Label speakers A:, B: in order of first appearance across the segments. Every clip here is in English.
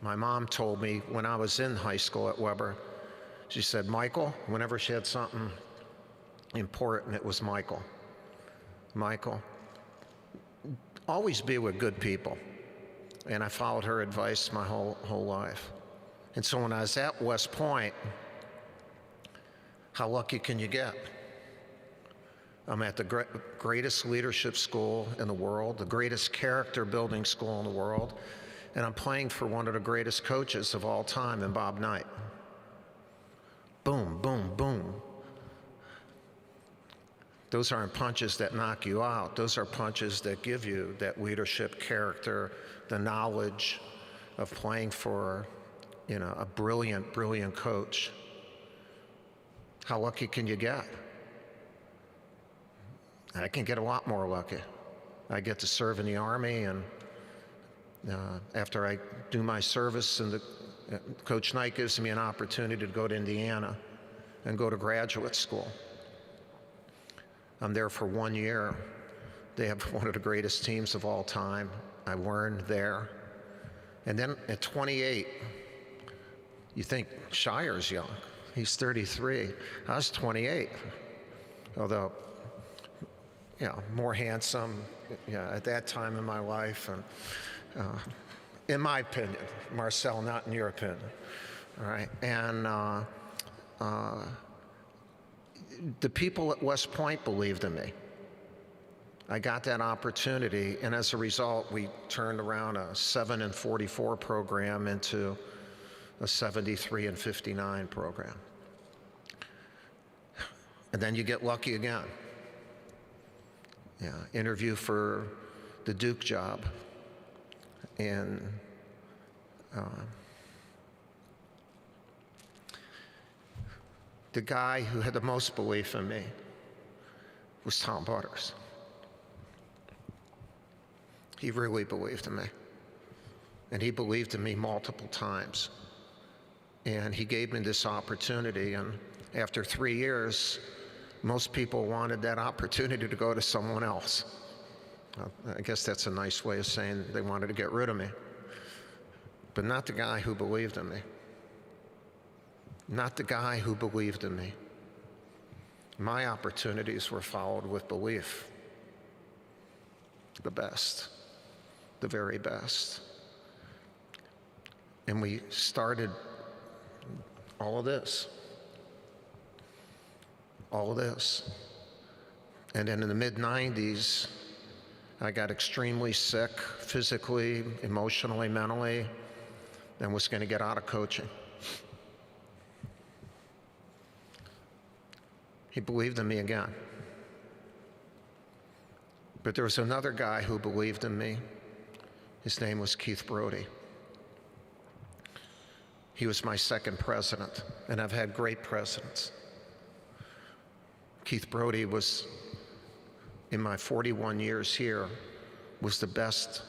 A: My mom told me when I was in high school at Weber, she said, Michael, whenever she had something important, it was Michael. Michael, always be with good people. And I followed her advice my whole life. And so when I was at West Point, how lucky can you get? I'm at the greatest leadership school in the world, the greatest character building school in the world, and I'm playing for one of the greatest coaches of all time in Bob Knight. Boom, boom, boom. Those aren't punches that knock you out. Those are punches that give you that leadership character, the knowledge of playing for, a brilliant, brilliant coach. How lucky can you get? I can get a lot more lucky. I get to serve in the Army, and after I do my service, and Coach Knight gives me an opportunity to go to Indiana and go to graduate school. I'm there for 1 year. They have one of the greatest teams of all time. I learned there. And then at 28, you think Shire's young. He's 33. I was 28. Although, more handsome, at that time in my life. And in my opinion, Marcel, not in your opinion. All right. And the people at West Point believed in me. I got that opportunity, and as a result, we turned around a 7-44 program into a 73-59 program. And then you get lucky again. Interview for the Duke job, and the guy who had the most belief in me was Tom Butters. He really believed in me. And he believed in me multiple times. And he gave me this opportunity, and after 3 years, most people wanted that opportunity to go to someone else. I guess that's a nice way of saying they wanted to get rid of me. But not the guy who believed in me. Not the guy who believed in me. My opportunities were followed with belief. The best, the very best. And we started all of this. All of this. And then in the mid-90s, I got extremely sick, physically, emotionally, mentally, and was going to get out of coaching. He believed in me again. But there was another guy who believed in me. His name was Keith Brody. He was my second president, and I've had great presidents. Keith Brody was, in my 41 years here, was the best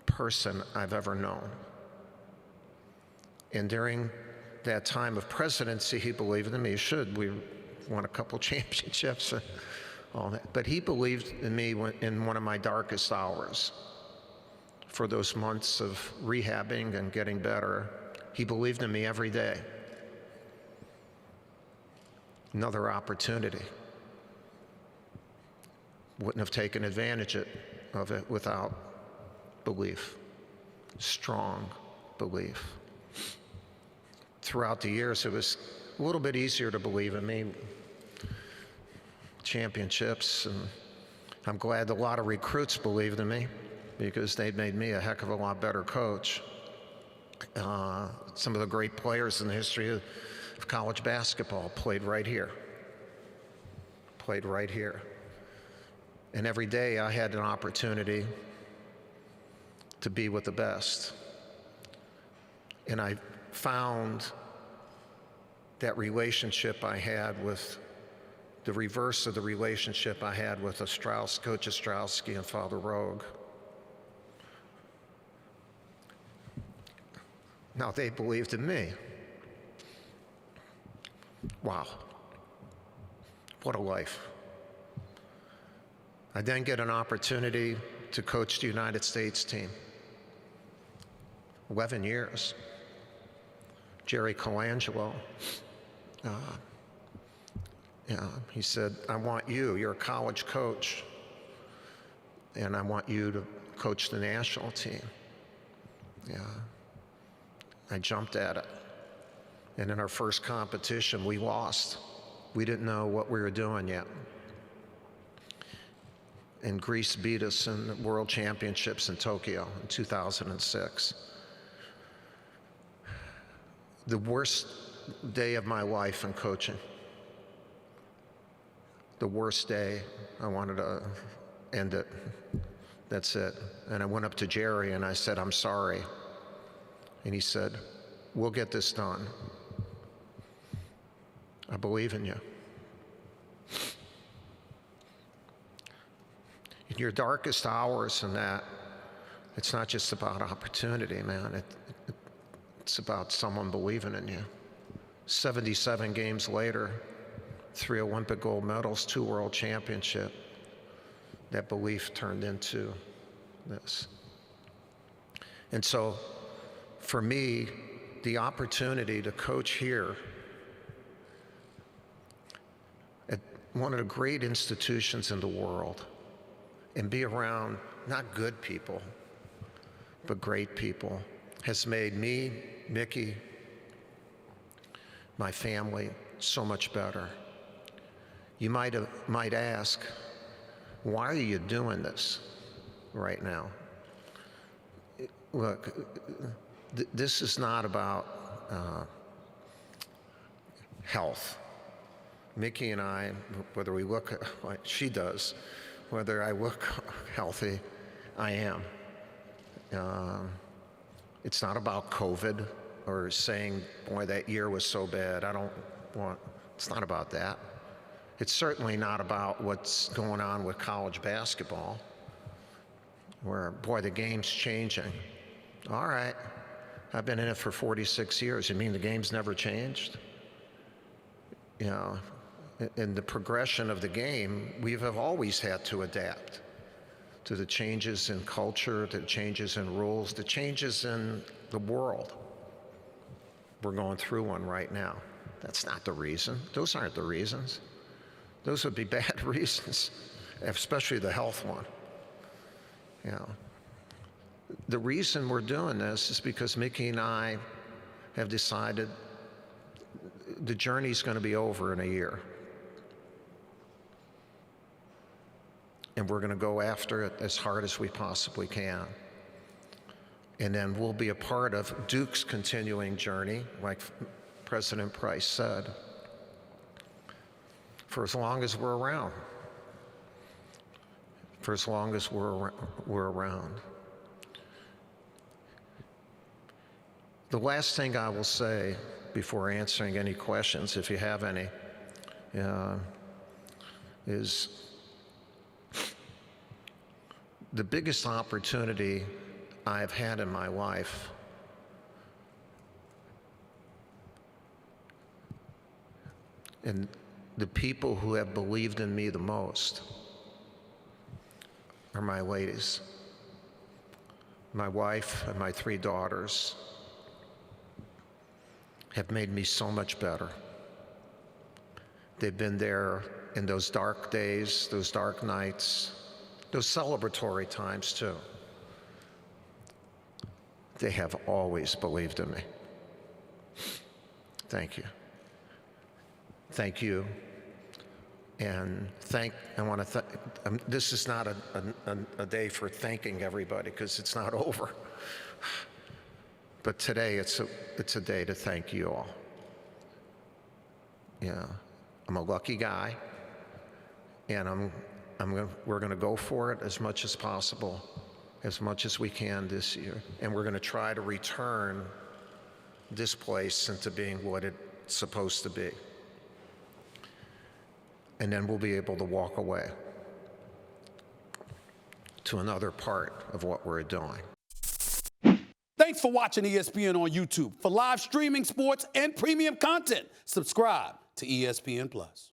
A: person I've ever known. And during that time of presidency, he believed in me. He should. We won a couple championships and all that. But he believed in me in one of my darkest hours. For those months of rehabbing and getting better, he believed in me every day. Another opportunity. Wouldn't have taken advantage of it without belief. Strong belief. Throughout the years, it was a little bit easier to believe in me. Championships, and I'm glad a lot of recruits believed in me because they made me a heck of a lot better coach. Some of the great players in the history of college basketball played right here. Played right here. And every day I had an opportunity to be with the best. And I found that relationship I had with the reverse of the relationship I had with Coach Ostrowski and Father Rogue. Now they believed in me. Wow. What a life. I then get an opportunity to coach the United States team. 11 years. Jerry Colangelo, he said, I want you, you're a college coach, and I want you to coach the national team. Yeah. I jumped at it. And in our first competition, we lost. We didn't know what we were doing yet. And Greece beat us in the World Championships in Tokyo in 2006. The worst day of my life in coaching. The worst day. I wanted to end it. That's it. And I went up to Jerry and I said, I'm sorry. And he said, we'll get this done. I believe in you. In your darkest hours and that, it's not just about opportunity, man. It's about someone believing in you. 77 games later, 3 Olympic gold medals, 2 world championships. That belief turned into this. And so, for me, the opportunity to coach here at one of the great institutions in the world and be around not good people, but great people, has made me, Mickey, my family, so much better. You might ask, why are you doing this right now? Look, this is not about health. Mickey and I, whether we look like she does, whether I look healthy, I am. It's not about COVID or saying, boy, that year was so bad. It's not about that. It's certainly not about what's going on with college basketball, where, boy, the game's changing. All right, I've been in it for 46 years. You mean the game's never changed? You know, in the progression of the game, we have always had to adapt to the changes in culture, the changes in rules, the changes in the world. We're going through one right now. That's not the reason. Those aren't the reasons. Those would be bad reasons, especially the health one. You know, the reason we're doing this is because Mickey and I have decided the journey's going to be over in a year. And we're going to go after it as hard as we possibly can. And then we'll be a part of Duke's continuing journey, like President Price said, for as long as we're around. For as long as we're around. The last thing I will say before answering any questions, if you have any, is the biggest opportunity I've had in my life and the people who have believed in me the most are my ladies, my wife and my 3 daughters have made me so much better. They've been there in those dark days, those dark nights, those celebratory times too. They have always believed in me. Thank you. Thank you. And I want to thank, this is not a day for thanking everybody because it's not over. But today it's a day to thank you all. Yeah, I'm a lucky guy, and we're going to go for it as much as possible, as much as we can this year, and we're going to try to return this place into being what it's supposed to be. And then we'll be able to walk away to another part of what we're doing.
B: Thanks for watching ESPN on YouTube. For live streaming sports and premium content, subscribe to ESPN+.